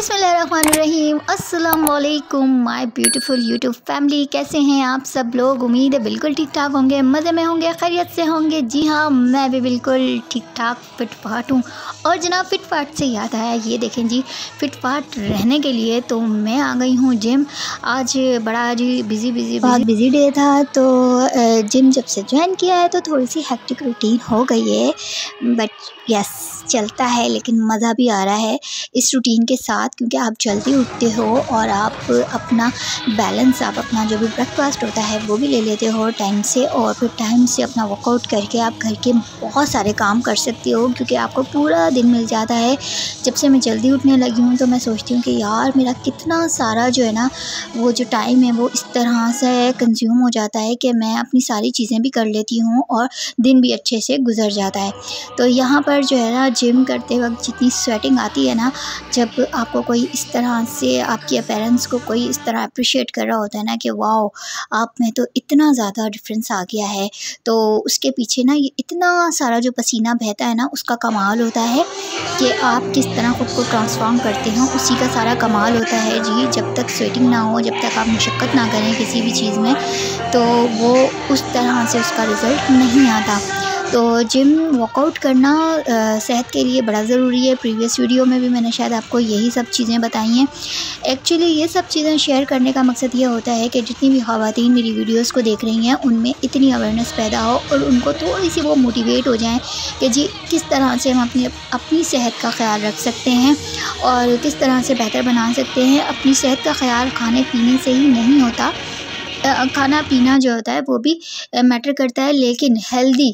बिस्मिल्लाहिर्रहमानिर्रहीम। अस्सलाम वालेकुम माय ब्यूटीफुल यूट्यूब फैमिली। कैसे हैं आप सब लोग? उम्मीद है बिल्कुल ठीक ठाक होंगे, मज़े में होंगे, खैरियत से होंगे। जी हाँ, मैं भी बिल्कुल ठीक ठाक फिट फाट हूँ। और जनाब, फिट फाट से याद आया, ये देखें जी, फिट फाट रहने के लिए तो मैं आ गई हूँ जिम। आज बड़ा जी बहुत बिज़ी डे था, तो जिम जब से ज्वाइन किया है तो थोड़ी सी हेक्टिक रूटीन हो गई है, बट यस चलता है, लेकिन मज़ा भी आ रहा है इस रूटीन के साथ, क्योंकि आप जल्दी उठते हो और आप अपना बैलेंस, आप अपना जो भी ब्रेकफास्ट होता है वो भी ले लेते हो टाइम से, और फिर टाइम से अपना वर्कआउट करके आप घर के बहुत सारे काम कर सकते हो, क्योंकि आपको पूरा दिन मिल जाता है। जब से मैं जल्दी उठने लगी हूँ तो मैं सोचती हूँ कि यार मेरा कितना सारा जो है ना, वो जो टाइम है वो इस तरह से कंज्यूम हो जाता है कि मैं अपनी सारी चीज़ें भी कर लेती हूँ और दिन भी अच्छे से गुजर जाता है। तो यहाँ पर जो है ना, जिम करते वक्त जितनी स्वेटिंग आती है ना, जब आपको कोई इस तरह से, आपके अपीयरेंस को कोई इस तरह अप्रिशिएट कर रहा होता है ना कि वाओ आप में तो इतना ज़्यादा डिफरेंस आ गया है, तो उसके पीछे ना ये इतना सारा जो पसीना बहता है ना, उसका कमाल होता है कि आप किस तरह ख़ुद को ट्रांसफॉर्म करते हो, उसी का सारा कमाल होता है जी। जब तक स्वेटिंग ना हो, जब तक आप मुशक्क़त ना करें किसी भी चीज़ में, तो वो उस तरह से उसका रिज़ल्ट नहीं आता। तो जिम वर्कआउट करना सेहत के लिए बड़ा ज़रूरी है। प्रीवियस वीडियो में भी मैंने शायद आपको यही सब चीज़ें बताई हैं। एक्चुअली ये सब चीज़ें शेयर करने का मकसद ये होता है कि जितनी भी ख़वातीन मेरी वीडियोस को देख रही हैं, उनमें इतनी अवेयरनेस पैदा हो और उनको थोड़ी सी वो मोटिवेट हो जाएं कि जी किस तरह से हम अपनी सेहत का ख्याल रख सकते हैं और किस तरह से बेहतर बना सकते हैं। अपनी सेहत का ख्याल खाने पीने से ही नहीं होता, खाना पीना जो होता है वो भी मैटर करता है, लेकिन हेल्दी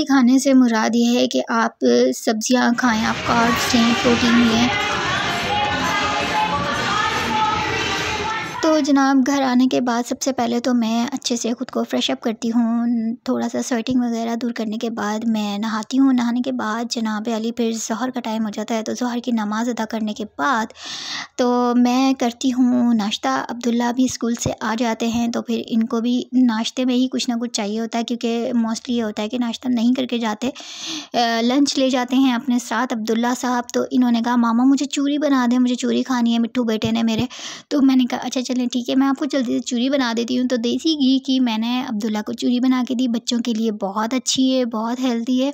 खाने से मुराद ये है कि आप सब्जियां खाएं, आप कार्ब्स लें, प्रोटीन लें। तो जनाब, घर आने के बाद सबसे पहले तो मैं अच्छे से ख़ुद को फ्रेश अप करती हूँ। थोड़ा सा स्वेटिंग वगैरह दूर करने के बाद मैं नहाती हूँ। नहाने के बाद जनाब अली फिर ज़ोहर का टाइम हो जाता है, तो ज़ोहर की नमाज़ अदा करने के बाद तो मैं करती हूँ नाश्ता। अब्दुल्ला भी स्कूल से आ जाते हैं, तो फिर इनको भी नाश्ते में ही कुछ ना कुछ चाहिए होता है, क्योंकि मोस्टली ये होता है कि नाश्ता नहीं करके जाते, लंच ले जाते हैं अपने साथ। अब्दुल्ला साहब तो इन्होंने कहा मामा मुझे चूरी बना दें, मुझे चूरी खानी है, मिट्ठू बेटे ने मेरे। तो मैंने कहा अच्छा चलें ठीक है, मैं आपको जल्दी से चूरी बना देती हूँ। तो देसी घी की मैंने अब्दुल्ला को चूरी बना के दी। बच्चों के लिए बहुत अच्छी है, बहुत हेल्दी है।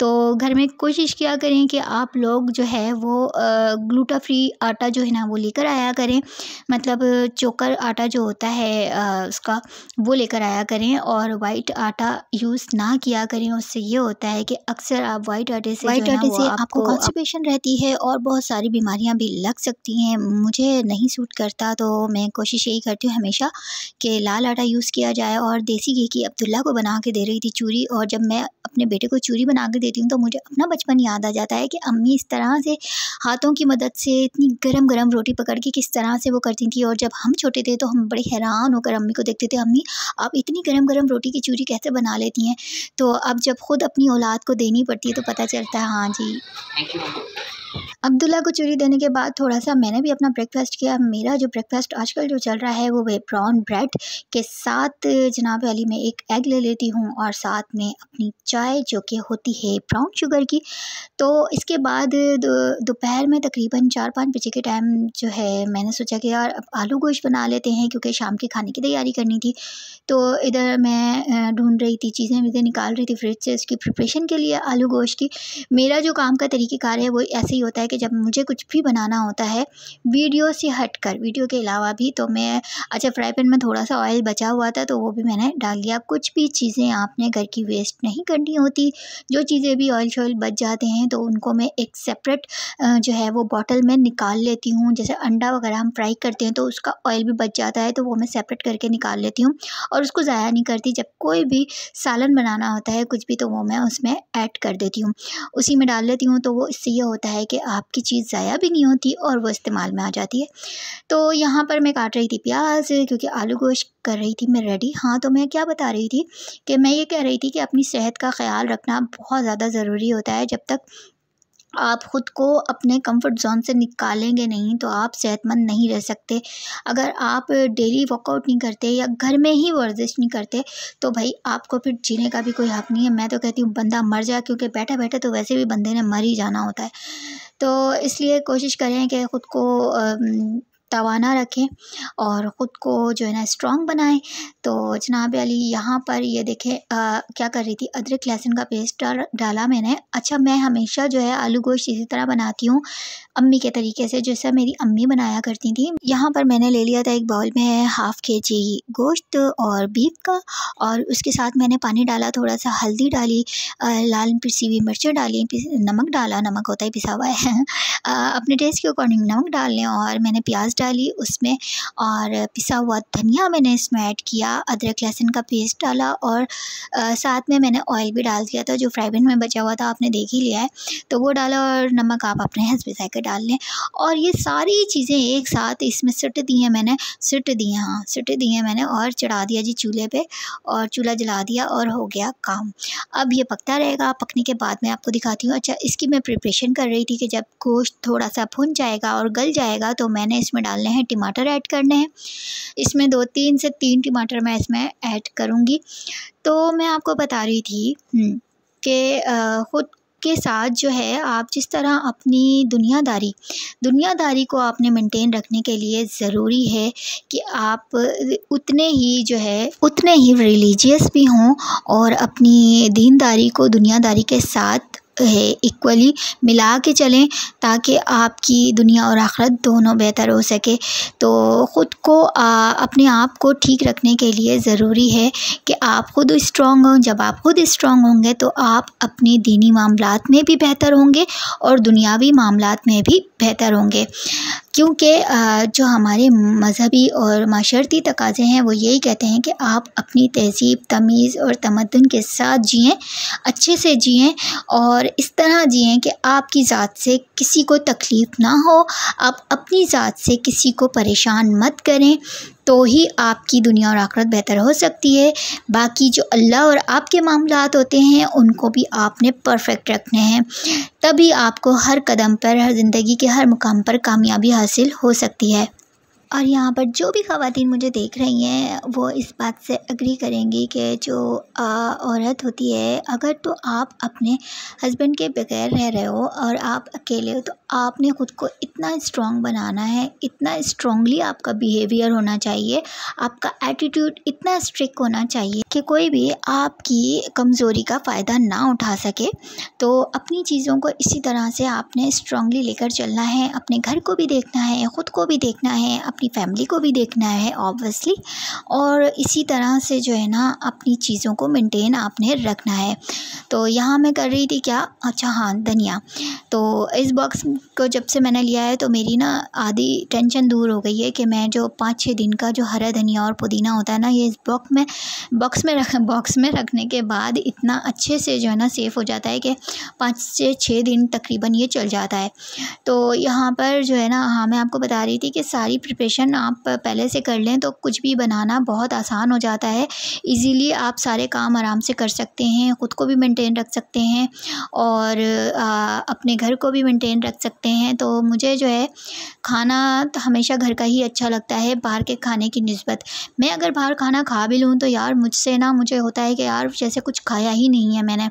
तो घर में कोशिश किया करें कि आप लोग जो है वो ग्लूटा फ्री आटा जो है ना वो लेकर आया करें, मतलब चोकर आटा जो होता है उसका वो लेकर आया करें, और वाइट आटा यूज़ ना किया करें। उससे ये होता है कि अक्सर आप वाइट आटे से आपको कॉन्स्टिपेशन रहती है और बहुत सारी बीमारियां भी लग सकती हैं। मुझे नहीं सूट करता, तो मैं कोशिश यही करती हूँ हमेशा कि लाल आटा यूज़ किया जाए। और देसी घी की अब्दुल्ला को बना के दे रही थी चूरी, और जब मैं अपने बेटे को चूरी बना के देती हूँ तो मुझे अपना बचपन याद आ जाता है कि अम्मी इस तरह से हाथों की मदद से इतनी गरम गरम रोटी पकड़ के किस तरह से वो करती थी। और जब हम छोटे थे तो हम बड़े हैरान होकर अम्मी को देखते थे, अम्मी आप इतनी गरम गरम रोटी की चूरी कैसे बना लेती हैं। तो अब जब खुद अपनी औलाद को देनी पड़ती है तो पता चलता है। हाँ जी, अब्दुल्ला को चूरी देने के बाद थोड़ा सा मैंने भी अपना ब्रेकफास्ट किया। मेरा जो ब्रेकफास्ट आजकल जो चल रहा है वो है ब्राउन ब्रेड के साथ जनाब अली में एक एग ले लेती हूँ, और साथ में अपनी चाय जो कि होती है ब्राउन शुगर की। तो इसके बाद दोपहर में तकरीबन 4-5 बजे के टाइम जो है मैंने सोचा कि यार अब आलू गोश्त बना लेते हैं, क्योंकि शाम के खाने की तैयारी करनी थी। तो इधर मैं ढूंढ रही थी, चीज़ें निकाल रही थी फ्रिज से इसकी प्रिपरेशन के लिए आलू गोश्त की। मेरा जो काम का तरीक़ेकार है वो ऐसे ही होता है कि जब मुझे कुछ भी बनाना होता है वीडियो से हटकर, वीडियो के अलावा भी, तो मैं अच्छा फ्राई पैन में थोड़ा सा ऑयल बचा हुआ था तो वो भी मैंने डाल दिया। कुछ भी चीज़ें आपने घर की वेस्ट नहीं करनी होती। जो चीज़ें भी ऑयल शॉयल बच जाते हैं तो उनको मैं एक सेपरेट जो है वो बॉटल में निकाल लेती हूँ। जैसे अंडा वगैरह हम फ्राई करते हैं तो उसका ऑयल भी बच जाता है, तो वो मैं सेपरेट करके निकाल लेती हूँ और उसको ज़ाया नहीं करती। जब कोई भी सालन बनाना होता है कुछ भी, तो वो मैं उसमें ऐड कर देती हूँ, उसी में डाल लेती हूँ। तो वो इससे ये होता है कि आपकी चीज़ ज़ाया भी नहीं होती और वो इस्तेमाल में आ जाती है। तो यहाँ पर मैं काट रही थी प्याज, क्योंकि आलू गोश्त कर रही थी मैं रेडी। हाँ, तो मैं क्या बता रही थी कि मैं ये कह रही थी कि अपनी सेहत का ख्याल रखना बहुत ज़्यादा ज़रूरी होता है। जब तक आप ख़ुद को अपने कंफर्ट जोन से निकालेंगे नहीं तो आप सेहतमंद नहीं रह सकते। अगर आप डेली वर्कआउट नहीं करते या घर में ही वर्जिश नहीं करते तो भाई आपको फिर जीने का भी कोई हक़ नहीं है। मैं तो कहती हूँ बंदा मर जाए, क्योंकि बैठे बैठे तो वैसे भी बंदे ने मर ही जाना होता है। तो इसलिए कोशिश करें कि ख़ुद को तवाना रखें और ख़ुद को जो है ना स्ट्रॉन्ग बनाएं। तो जनाब अली यहाँ पर ये देखें क्या कर रही थी, अदरक लहसुन का पेस्ट डाला मैंने। अच्छा, मैं हमेशा जो है आलू गोश्त इसी तरह बनाती हूँ, अम्मी के तरीके से, जैसा मेरी अम्मी बनाया करती थी। यहाँ पर मैंने ले लिया था एक बाउल में हाफ़ kg गोश्त और बीफ का, और उसके साथ मैंने पानी डाला, थोड़ा सा हल्दी डाली, लाल पिसी हुई मिर्चें डाली, नमक डाला, नमक होता है पिसा हुआ है अपने टेस्ट के अकॉर्डिंग नमक डाल लें, और मैंने प्याज डाली उसमें, और पिसा हुआ धनिया मैंने इसमें ऐड किया, अदरक लहसुन का पेस्ट डाला, और साथ में मैंने ऑयल भी डाल दिया था जो फ्राई पैन में बचा हुआ था, आपने देख ही लिया है, तो वो डाला, और नमक आप अपने हस्ब ज़ायक़ा डाल लें। और ये सारी चीज़ें एक साथ इसमें सीट दी हैं मैंने, सीट दी हैं मैंने, और चढ़ा दिया जी चूल्हे पे, और चूल्हा जला दिया, और हो गया काम। अब ये पकता रहेगा, पकने के बाद मैं आपको दिखाती हूँ। अच्छा, इसकी मैं प्रिपरेशन कर रही थी कि जब गोश्त थोड़ा सा भुन जाएगा और गल जाएगा तो मैंने इसमें डालने हैं टमाटर ऐड करने हैं। इसमें 2-3 से 3 टमाटर मैं इसमें ऐड करूँगी। तो मैं आपको बता रही थी कि ख़ुद के साथ जो है आप जिस तरह अपनी दुनियादारी को आपने मेंटेन रखने के लिए ज़रूरी है कि आप उतने ही रिलीजियस भी हों, और अपनी दीनदारी को दुनियादारी के साथ इक्वली मिला के चलें, ताकि आपकी दुनिया और आखिरत दोनों बेहतर हो सके। तो ख़ुद को अपने आप को ठीक रखने के लिए ज़रूरी है कि आप ख़ुद स्ट्रॉन्ग हों। जब आप ख़ुद स्ट्रॉन्ग होंगे तो आप अपनी दीनी मामलात में भी बेहतर होंगे और दुनियावी मामलात में भी बेहतर होंगे, क्योंकि जो हमारे मज़हबी और माशरती तकाज़े हैं वो यही कहते हैं कि आप अपनी तहज़ीब, तमीज़ और तमद्दुन के साथ जिएँ, अच्छे से जिएँ, और इस तरह जिएँ कि आपकी ज़ात से किसी को तकलीफ़ ना हो, आप अपनी ज़ात से किसी को परेशान मत करें, तो ही आपकी दुनिया और आखिरत बेहतर हो सकती है। बाकी जो अल्लाह और आपके मामलात होते हैं उनको भी आपने परफेक्ट रखने हैं, तभी आपको हर कदम पर, हर ज़िंदगी के हर मुकाम पर कामयाबी हासिल हो सकती है। और यहाँ पर जो भी ख़वातीन मुझे देख रही हैं वो इस बात से एग्री करेंगी कि जो औरत होती है, अगर तो आप अपने हस्बैंड के बगैर रह रहे हो और आप अकेले हो, तो आपने ख़ुद को इतना स्ट्रॉन्ग बनाना है, इतना स्ट्रॉन्गली आपका बिहेवियर होना चाहिए, आपका एटीट्यूड इतना स्ट्रिक्ट होना चाहिए कि कोई भी आपकी कमज़ोरी का फ़ायदा ना उठा सके। तो अपनी चीज़ों को इसी तरह से आपने स्ट्रॉन्गली लेकर चलना है, अपने घर को भी देखना है, ख़ुद को भी देखना है, अपनी फैमिली को भी देखना है ऑब्वियसली, और इसी तरह से जो है ना अपनी चीज़ों को मेंटेन आपने रखना है। तो यहाँ मैं कर रही थी क्या, अच्छा हाँ, धनिया। तो इस बॉक्स को जब से मैंने लिया है तो मेरी ना आधी टेंशन दूर हो गई है कि मैं जो 5-6 दिन का जो हरा धनिया और पुदीना होता है ना, ये इस बॉक्स में रखने के बाद इतना अच्छे से जो है ना सेफ़ हो जाता है कि 5 से 6 दिन तकरीबन ये चल जाता है। तो यहाँ पर जो है ना, हाँ, मैं आपको बता रही थी कि सारी प्रिपरेशन आप पहले से कर लें तो कुछ भी बनाना बहुत आसान हो जाता है। इजीली आप सारे काम आराम से कर सकते हैं, ख़ुद को भी मेंटेन रख सकते हैं और अपने घर को भी मेंटेन रख सकते हैं। तो मुझे जो है खाना तो हमेशा घर का ही अच्छा लगता है बाहर के खाने की निस्बत। मैं अगर बाहर खाना खा भी लूँ तो यार मुझे होता है कि यार जैसे कुछ खाया ही नहीं है मैंने।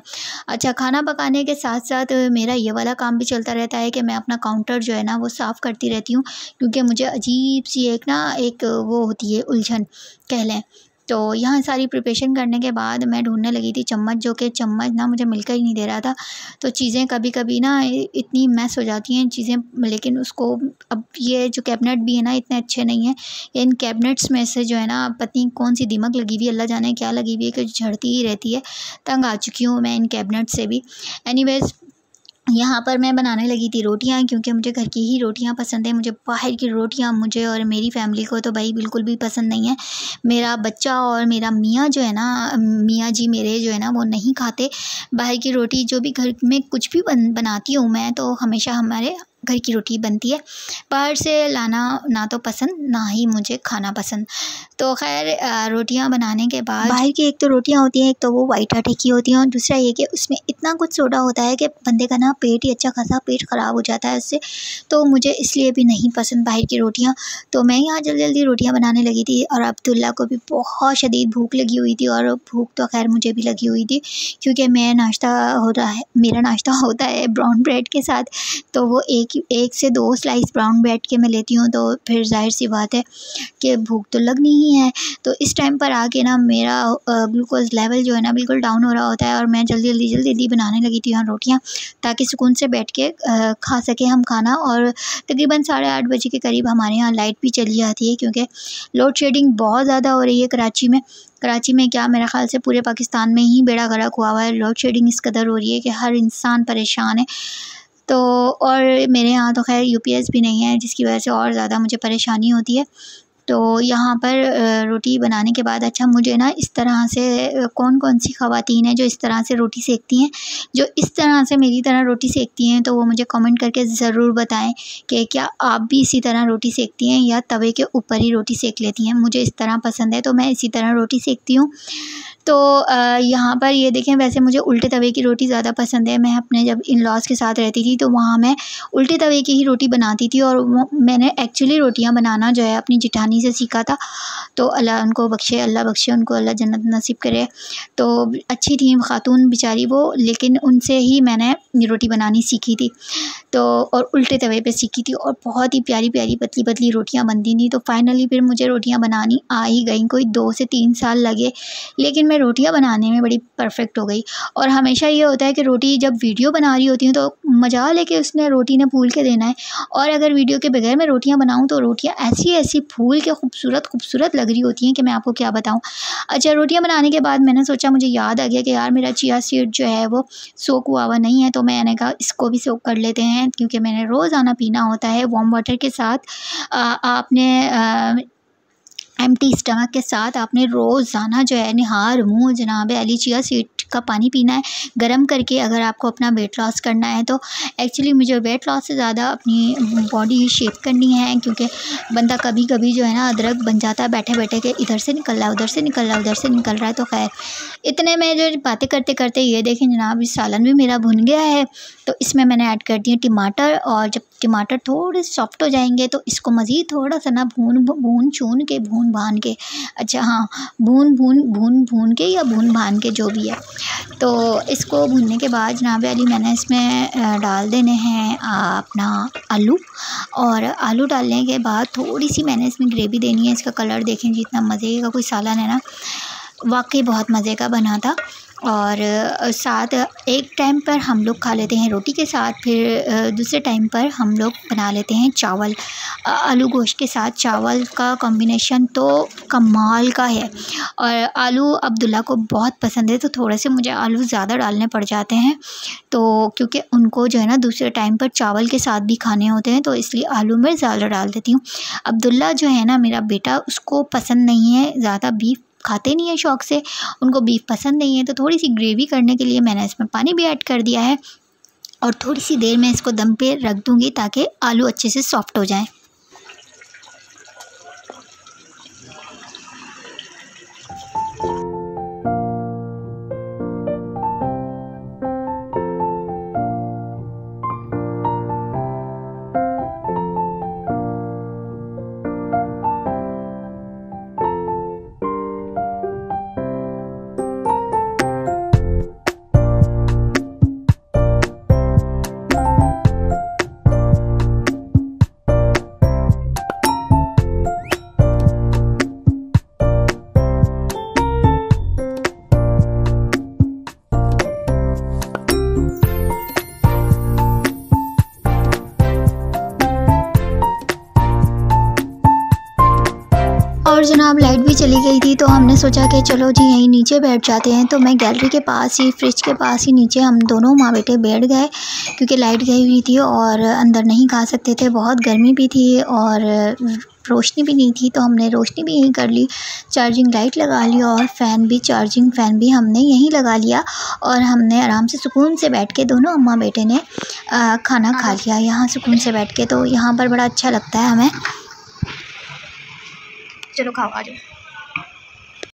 अच्छा, खाना पकाने के साथ साथ मेरा ये वाला काम भी चलता रहता है कि मैं अपना काउंटर जो है ना वो साफ़ करती रहती हूँ, क्योंकि मुझे अजीब सी एक वो होती है उलझन कह लें। तो यहाँ सारी प्रिपरेशन करने के बाद मैं ढूँढने लगी थी चम्मच, जो कि चम्मच ना मुझे मिलकर ही नहीं दे रहा था। तो चीज़ें कभी-कभी ना इतनी मैस हो जाती हैं चीज़ें, लेकिन उसको अब ये जो कैबिनेट भी है ना इतने अच्छे नहीं हैं। इन कैबिनेट्स में से जो है ना पता नहीं कौन-सी दीमक लगी हुई है, अल्लाह जाने क्या लगी हुई है कि झड़ती ही रहती है। तंग आ चुकी हूँ मैं इन कैबिनेट से भी। एनीवेज़, यहाँ पर मैं बनाने लगी थी रोटियाँ, क्योंकि मुझे घर की ही रोटियाँ पसंद है। मुझे बाहर की रोटियाँ, मुझे और मेरी फैमिली को तो भाई बिल्कुल भी पसंद नहीं है। मेरा बच्चा और मेरा मियाँ जो है ना, मियाँ जी मेरे जो है ना वो नहीं खाते बाहर की रोटी। जो भी घर में कुछ भी बनाती हूँ मैं तो हमेशा हमारे घर की रोटी बनती है। बाहर से लाना ना तो पसंद, ना ही मुझे खाना पसंद। तो खैर रोटियां बनाने के बाद बाहर की एक तो रोटियां होती हैं, एक तो वो वाइट आटे की होती हैं, और दूसरा ये कि उसमें इतना कुछ सोडा होता है कि बंदे का ना पेट ही अच्छा खासा पेट ख़राब हो जाता है उससे। तो मुझे इसलिए भी नहीं पसंद बाहर की रोटियाँ। तो मैं यहाँ जल्दी जल्दी रोटियाँ बनाने लगी थी, और अब्दुल्ला को भी बहुत शदीद भूख लगी हुई थी, और भूख तो खैर मुझे भी लगी हुई थी, क्योंकि मेरा नाश्ता होता है ब्राउन ब्रेड के साथ। तो वो एक से 2 स्लाइस ब्राउन ब्रेड के मैं लेती हूँ, तो फिर जाहिर सी बात है कि भूख तो लगनी ही है। तो इस टाइम पर आके ना मेरा ग्लूकोज़ लेवल जो है ना बिल्कुल डाउन हो रहा होता है, और मैं जल्दी जल्दी बनाने लगी थी यहाँ रोटियाँ, ताकि सुकून से बैठ के खा सकें हम खाना। और तकरीबन 8:30 बजे के करीब हमारे यहाँ लाइट भी चली जाती है, क्योंकि लोड शेडिंग बहुत ज़्यादा हो रही है कराची में क्या, मेरा ख़्याल से पूरे पाकिस्तान में ही बेड़ा गर्क हुआ हुआ है। लोड शेडिंग इस कदर हो रही है कि हर इंसान परेशान है। तो और मेरे यहाँ तो खैर यूपीएस भी नहीं है, जिसकी वजह से और ज़्यादा मुझे परेशानी होती है। तो यहाँ पर रोटी बनाने के बाद, अच्छा मुझे ना इस तरह से कौन सी ख़वातीन हैं जो इस तरह से रोटी सेकती हैं, जो इस तरह से मेरी तरह रोटी सेकती हैं, तो वो मुझे कमेंट करके ज़रूर बताएं कि क्या आप भी इसी तरह रोटी सेकती हैं या तवे के ऊपर ही रोटी सेक लेती हैं। मुझे इस तरह पसंद है, तो मैं इसी तरह रोटी सेकती हूँ। तो यहाँ पर ये देखें, वैसे मुझे उल्टे तवे की रोटी ज़्यादा पसंद है। मैं अपने जब इन-लॉज़ के साथ रहती थी, तो वहाँ मैं उल्टे तवे की ही रोटी बनाती थी, और वो मैंने एक्चुअली रोटियाँ बनाना जो है अपनी जेठानी से सीखा था। तो अल्लाह उनको बख्शे, अल्लाह बख्शे उनको, अल्लाह जन्नत नसीब करे। तो अच्छी थी खातून बेचारी वो, लेकिन उनसे ही मैंने रोटी बनानी सीखी थी। तो और उल्टे तवे पे सीखी थी, और बहुत ही प्यारी प्यारी पतली पतली रोटियाँ बनती थी। तो फाइनली फिर मुझे रोटियाँ बनानी आ ही गई। कोई 2 से 3 साल लगे, लेकिन मैं रोटियाँ बनाने में बड़ी परफेक्ट हो गई। और हमेशा ये होता है कि रोटी जब वीडियो बना रही होती हूँ, तो मजाल है कि उसने रोटी ने फूल के देना है, और अगर वीडियो के बगैर मैं रोटियाँ बनाऊँ, तो रोटियाँ ऐसी फूल के खूबसूरत लग रही होती हैं कि मैं आपको क्या बताऊँ। अच्छा, रोटियाँ बनाने के बाद मैंने सोचा, मुझे याद आ गया कि यार मेरा चिया सीड जो है वो सोक हुआ नहीं है, तो मैंने कहा इसको भी सोक कर लेते हैं, क्योंकि मैंने रोज़ाना पीना होता है वार्म वाटर के साथ। आपने एम्प्टी स्टमक के साथ आपने रोज़ाना जो है निहार मुँह जनाब अली चिया सीड का पानी पीना है, गर्म करके, अगर आपको अपना वेट लॉस करना है। तो एक्चुअली मुझे वेट लॉस से ज़्यादा अपनी बॉडी शेप करनी है, क्योंकि बंदा कभी कभी जो है ना अदरक बन जाता है बैठे बैठे के, इधर से निकल रहा है, उधर से निकल रहा है, उधर से निकल रहा है। तो खैर इतने में जो बातें करते करते ये देखें जनाब, इस सालन भी मेरा भुन गया है। तो इसमें मैंने ऐड कर दिए टमाटर, और जब टमाटर थोड़े सॉफ्ट हो जाएंगे, तो इसको मज़ीद थोड़ा सा ना भून भान के, अच्छा हाँ, भून के या भून भान के, जो भी है। तो इसको भूनने के बाद जनाब अली मैंने इसमें डाल देने हैं अपना आलू, और आलू डालने के बाद थोड़ी सी मैंने इसमें ग्रेवी देनी है। इसका कलर देखें, जितना मज़े का कोई सालन है ना, वाकई बहुत मज़े का बना था। और साथ एक टाइम पर हम लोग खा लेते हैं रोटी के साथ, फिर दूसरे टाइम पर हम लोग बना लेते हैं चावल। आलू गोश्त के साथ चावल का कॉम्बिनेशन तो कमाल का है, और आलू अब्दुल्ला को बहुत पसंद है, तो थोड़े से मुझे आलू ज़्यादा डालने पड़ जाते हैं। तो क्योंकि उनको जो है ना दूसरे टाइम पर चावल के साथ भी खाने होते हैं, तो इसलिए आलू मैं ज़्यादा डाल देती हूँ। अब्दुल्ला जो है ना मेरा बेटा, उसको पसंद नहीं है ज़्यादा, बीफ खाते नहीं है शौक़ से, उनको बीफ पसंद नहीं है। तो थोड़ी सी ग्रेवी करने के लिए मैंने इसमें पानी भी ऐड कर दिया है, और थोड़ी सी देर में इसको दम पे रख दूँगी, ताकि आलू अच्छे से सॉफ्ट हो जाएं। और जनाब लाइट भी चली गई थी, तो हमने सोचा कि चलो जी यहीं नीचे बैठ जाते हैं। तो मैं गैलरी के पास ही, फ्रिज के पास ही नीचे हम दोनों माँ बेटे बैठ गए, क्योंकि लाइट गई हुई थी और अंदर नहीं खा सकते थे, बहुत गर्मी भी थी और रोशनी भी नहीं थी, तो हमने रोशनी भी यहीं कर ली, चार्जिंग लाइट लगा ली और चार्जिंग फ़ैन भी हमने यहीं लगा लिया। और हमने आराम से सुकून से बैठ के दोनों अम्मा बेटे ने खाना खा लिया यहाँ सुकून से बैठ के। तो यहाँ पर बड़ा अच्छा लगता है हमें। चलो खाओ, आ जाओ।